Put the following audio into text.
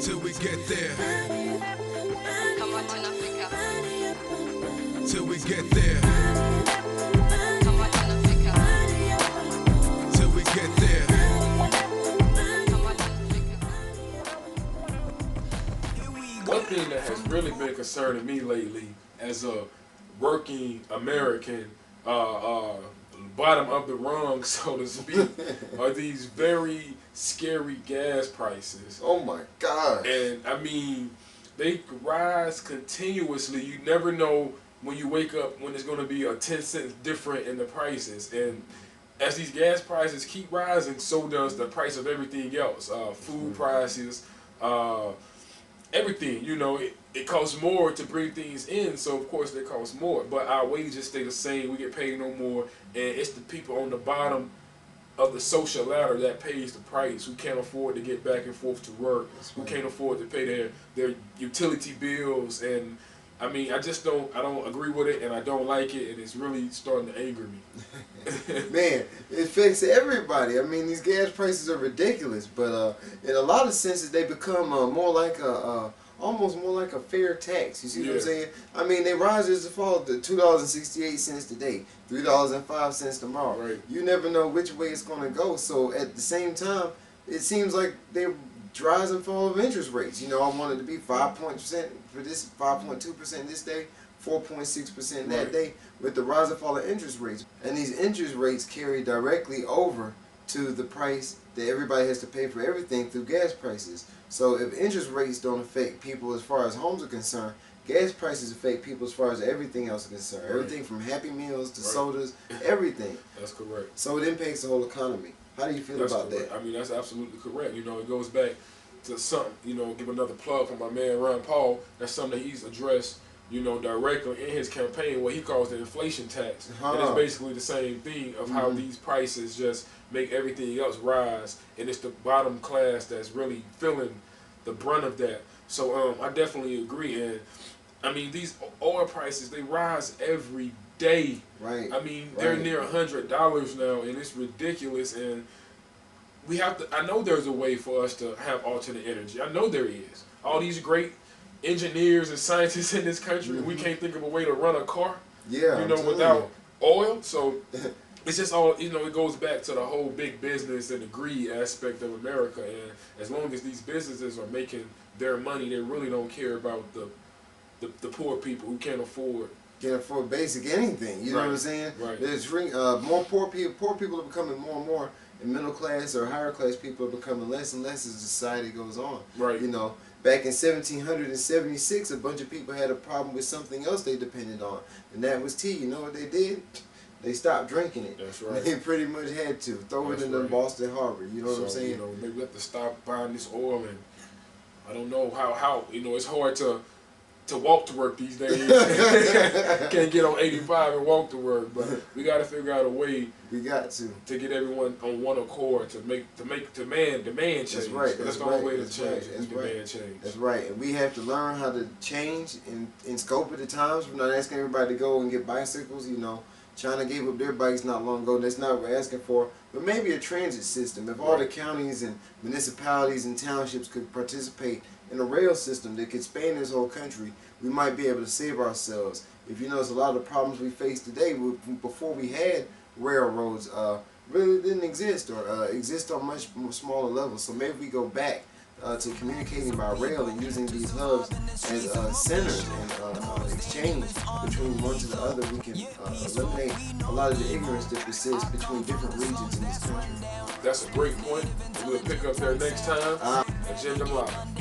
till we get there. Come on to Africa. Till we get there. Come on to Africa. Till we get there. Come on to Africa. One thing that has really been concerning me lately as a working American, bottom of the rung, so to speak, are these very scary gas prices. Oh my God. And I mean, they rise continuously. You never know when you wake up when it's going to be a 10 cents different in the prices. And as these gas prices keep rising, so does the price of everything else. Food prices, everything. You know, it costs more to bring things in, so of course they cost more. But our wages stay the same. We get paid no more, and it's the people on the bottom of the social ladder that pays the price, who can't afford to get back and forth to work, who can't afford to pay their utility bills. And I mean, I don't agree with it, and I don't like it, and it's really starting to anger me. Man, it affects everybody. I mean, these gas prices are ridiculous, but in a lot of senses, they become more like almost more like a fair tax. You see what I'm saying? I mean, they rise as a fall to $2.68 today, $3.05 tomorrow. Right. You never know which way it's going to go. So at the same time, it seems like they're rise and fall of interest rates. You know, I wanted to be 5% for this, 5.2% this day, 4.6% that day, with the rise and fall of interest rates. And these interest rates carry directly over to the price that everybody has to pay for everything through gas prices. So if interest rates don't affect people as far as homes are concerned, gas prices affect people as far as everything else is concerned. Right. Everything from Happy Meals to sodas, everything. That's correct. So it impacts the whole economy. How do you feel about that? I mean, that's absolutely correct. You know, it goes back to something, you know, give another plug for my man Ron Paul. That's something that he's addressed, you know, directly in his campaign, what he calls the inflation tax. And it's basically the same thing of how these prices just make everything else rise, and it's the bottom class that's really feeling the brunt of that. So I definitely agree. And I mean, these oil prices, they rise every day. Right. I mean, they're near $100 now, and it's ridiculous. And we have to, I know there's a way for us to have alternate energy. I know there is. All these great engineers and scientists in this country, we can't think of a way to run a car, yeah, you know, without oil. So it's just all, you know, it goes back to the whole big business and the greed aspect of America. And as long as these businesses are making their money, they really don't care about the poor people who can't afford basic anything. You know what I'm saying? Right. There's more poor people. Poor people are becoming more and more, and middle class or higher class people are becoming less and less as society goes on. Right. You know, back in 1776, a bunch of people had a problem with something else they depended on, and that was tea. You know what they did? They stopped drinking it. That's right. They pretty much had to throw it in the Boston Harbor. You know what I'm saying? You know, maybe we have to stop buying this oil, and I don't know how you know, it's hard to walk to work these days. Can't get on 85 and walk to work, but we got to figure out a way. We got to get everyone on one accord to demand change. That's right. That's the only way to change. Demand change. That's right. And we have to learn how to change in scope of the times. We're not asking everybody to go and get bicycles. You know, China gave up their bikes not long ago. That's not what we're asking for. But maybe a transit system. If all the counties and municipalities and townships could participate in a rail system that could span this whole country, we might be able to save ourselves. If you notice, a lot of the problems we face today, before we had railroads, really didn't exist, or exist on much smaller levels. So maybe we go back to communicating by rail and using these hubs as centers and exchange between one to the other. We can eliminate a lot of the ignorance that persists between different regions in this country. That's a great point. We'll pick up there next time. Agenda Live.